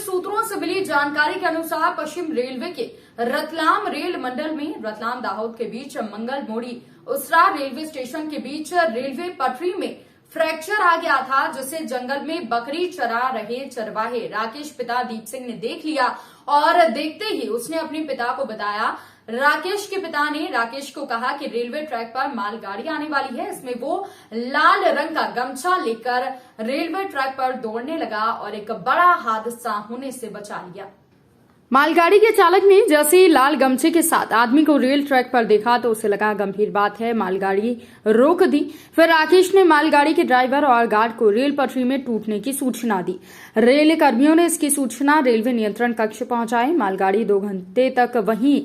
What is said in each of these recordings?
सूत्रों से मिली जानकारी के अनुसार पश्चिम रेलवे के रतलाम रेल मंडल में रतलाम दाहोद के बीच मंगल मोड़ी उसरा रेलवे स्टेशन के बीच रेलवे पटरी में फ्रैक्चर आ गया था, जिसे जंगल में बकरी चरा रहे चरवाहे राकेश पिता दीप सिंह ने देख लिया और देखते ही उसने अपने पिता को बताया। राकेश के पिता ने राकेश को कहा कि रेलवे ट्रैक पर मालगाड़ी आने वाली है। इसमें वो लाल रंग का गमछा लेकर रेलवे ट्रैक पर दौड़ने लगा और एक बड़ा हादसा होने से बचा लिया। मालगाड़ी के चालक ने जैसे ही लाल गमछे के साथ आदमी को रेल ट्रैक पर देखा तो उसे लगा गंभीर बात है, मालगाड़ी रोक दी। फिर राकेश ने मालगाड़ी के ड्राइवर और गार्ड को रेल पटरी में टूटने की सूचना दी। रेल कर्मियों ने इसकी सूचना रेलवे नियंत्रण कक्ष पहुंचाई। मालगाड़ी 2 घंटे तक वहीं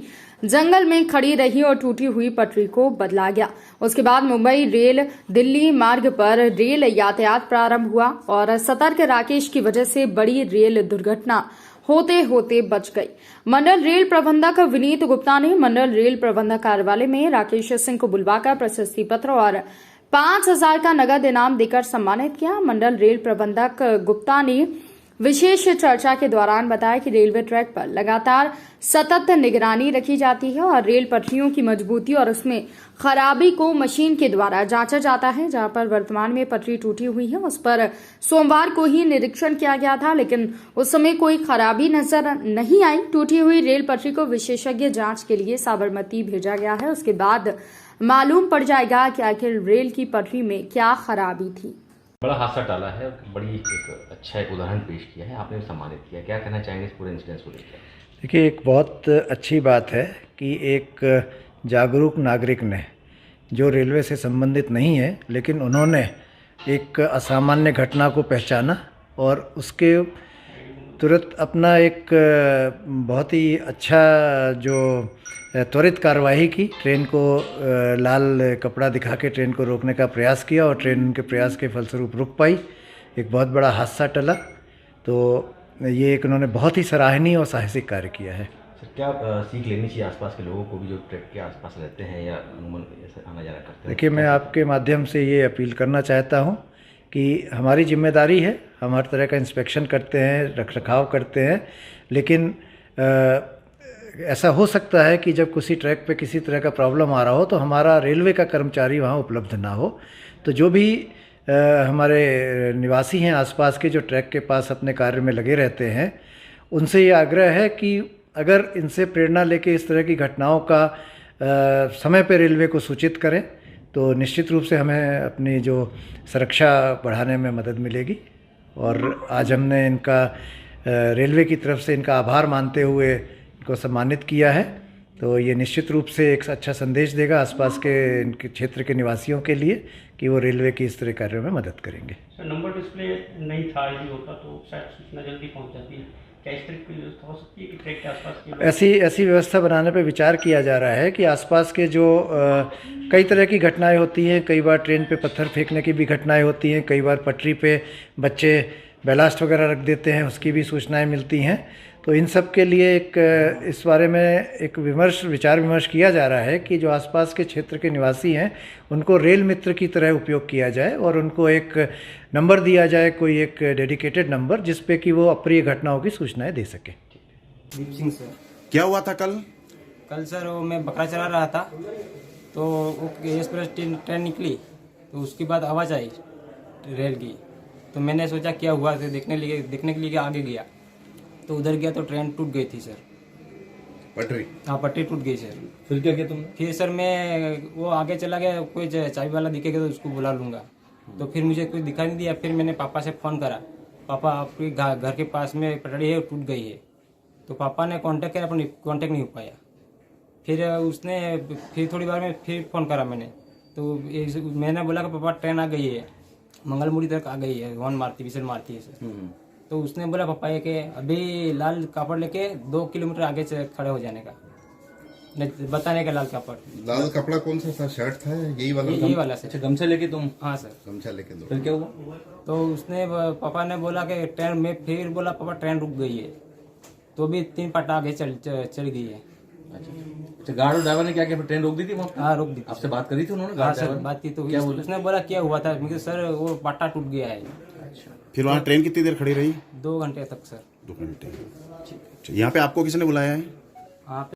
जंगल में खड़ी रही और टूटी हुई पटरी को बदला गया। उसके बाद मुंबई रेल दिल्ली मार्ग पर रेल यातायात प्रारंभ हुआ और सतर्क राकेश की वजह से बड़ी रेल दुर्घटना होते होते बच गई। मंडल रेल प्रबंधक विनीत गुप्ता ने मंडल रेल प्रबंधक कार्यालय में राकेश सिंह को बुलवाकर प्रशस्ति पत्र और 5,000 का नगद इनाम देकर सम्मानित किया। मंडल रेल प्रबंधक गुप्ता ने विशेष चर्चा के दौरान बताया कि रेलवे ट्रैक पर लगातार सतत निगरानी रखी जाती है और रेल पटरियों की मजबूती और उसमें खराबी को मशीन के द्वारा जांचा जाता है। जहां पर वर्तमान में पटरी टूटी हुई है, उस पर सोमवार को ही निरीक्षण किया गया था, लेकिन उस समय कोई खराबी नजर नहीं आई। टूटी हुई रेल पटरी को विशेषज्ञ जांच के लिए साबरमती भेजा गया है। उसके बाद मालूम पड़ जाएगा कि आखिर रेल की पटरी में क्या खराबी थी। बड़ा हादसा टाला है, बड़ी एक अच्छा एक उदाहरण पेश किया है, आपने सम्मानित किया। क्या कहना चाहेंगे इस पूरे इंसिडेंस को लेकर? देखिए, एक बहुत अच्छी बात है कि एक जागरूक नागरिक ने, जो रेलवे से संबंधित नहीं है, लेकिन उन्होंने एक असामान्य घटना को पहचाना और उसके तुरंत अपना एक बहुत ही अच्छा जो त्वरित कार्रवाई की, ट्रेन को लाल कपड़ा दिखा के ट्रेन को रोकने का प्रयास किया और ट्रेन उनके प्रयास के फलस्वरूप रुक पाई। एक बहुत बड़ा हादसा टला। तो ये एक उन्होंने बहुत ही सराहनीय और साहसिक कार्य किया है। सर, क्या सीख लेनी चाहिए आसपास के लोगों को भी जो ट्रैक के आसपास रहते हैं या अमूमन आना जाना करते हैं? देखिए, मैं आपके माध्यम से ये अपील करना चाहता हूँ कि हमारी जिम्मेदारी है, हम हर तरह का इंस्पेक्शन करते हैं, रख रखाव करते हैं, लेकिन ऐसा हो सकता है कि जब किसी ट्रैक पे किसी तरह का प्रॉब्लम आ रहा हो तो हमारा रेलवे का कर्मचारी वहाँ उपलब्ध ना हो। तो जो भी हमारे निवासी हैं आसपास के, जो ट्रैक के पास अपने कार्य में लगे रहते हैं, उनसे ये आग्रह है कि अगर इनसे प्रेरणा लेके इस तरह की घटनाओं का समय पे रेलवे को सूचित करें तो निश्चित रूप से हमें अपनी जो सुरक्षा बढ़ाने में मदद मिलेगी। और आज हमने इनका रेलवे की तरफ से इनका आभार मानते हुए को सम्मानित किया है, तो ये निश्चित रूप से एक अच्छा संदेश देगा आसपास के इनके क्षेत्र के निवासियों के लिए कि वो रेलवे की इस तरह कार्यों में मदद करेंगे। सर, नंबर डिस्प्ले नहीं था, यदि होता तो शायद सूचना जल्दी पहुंच जाती है। क्या इस तरह की व्यवस्था हो सकती है कि ट्रैक के आसपास की ऐसी व्यवस्था बनाने पर विचार किया जा रहा है कि आसपास के जो कई तरह की घटनाएं होती हैं, कई बार ट्रेन पे पत्थर फेंकने की भी घटनाएं होती हैं, कई बार पटरी पे बच्चे बैलास्ट वगैरह रख देते हैं, उसकी भी सूचनाएं मिलती हैं। तो इन सब के लिए एक इस बारे में एक विचार विमर्श किया जा रहा है कि जो आसपास के क्षेत्र के निवासी हैं उनको रेल मित्र की तरह उपयोग किया जाए और उनको एक नंबर दिया जाए, कोई एक डेडिकेटेड नंबर, जिस पे कि वो अप्रिय घटनाओं की सूचनाएं दे सके। दीप सिंह सर। क्या हुआ था कल? सर वो मैं बकरा चला रहा था तो वो एक्सप्रेस ट्रेन निकली, तो उसके बाद आवाज़ आई रेल की, तो मैंने सोचा क्या हुआ, तो देखने के लिए आगे गया, तो उधर गया तो ट्रेन टूट गई थी सर। पटरी? हाँ, पटरी टूट गई सर। फिर क्या किया तुमने? फिर सर मैं वो आगे चला गया, कोई चाबी वाला दिखेगा तो उसको बुला लूँगा, तो फिर मुझे कुछ दिखाई नहीं दिया। फिर मैंने पापा से फ़ोन करा, पापा आपके घर के पास में पटरी है, टूट गई है। तो पापा ने कांटेक्ट किया, पर कांटेक्ट नहीं हो पाया। फिर थोड़ी बार में फिर फ़ोन करा मैंने, तो मैंने बोला कि पापा ट्रेन आ गई है, मंगलमुड़ी तक आ गई है, हॉर्न मारती विसल मारती है सर। तो उसने बोला पापा ये कि अभी लाल कापड़ लेके 2 किलोमीटर आगे से खड़े हो जाने का, बताने का लाल कापड़। लाल कपड़ा कौन सा था? शर्ट था? यही वाला सर। अच्छा, गमछा लेके तुम? हाँ सर, गमछा लेके दो। फिर क्या हुआ? तो उसने पापा ने बोला कि ट्रेन में, फिर बोला पापा ट्रेन रुक गई है, तो भी 3 पट्टा आगे चल गई है। अच्छा, गार्ड और ड्राइवर ने क्या किया? ट्रेन रोक दी थी वहाँ? हाँ, रोक दी थी। आपसे बात करी थी उन्होंने? हाँ सर, बात की, तो उसने बोला क्या हुआ था, मुझे सर वो पट्टा टूट गया है। फिर वहाँ ट्रेन कितनी देर खड़ी रही? 2 घंटे तक सर। 2 घंटे। अच्छा, यहाँ पे आपको किसने बुलाया है? आप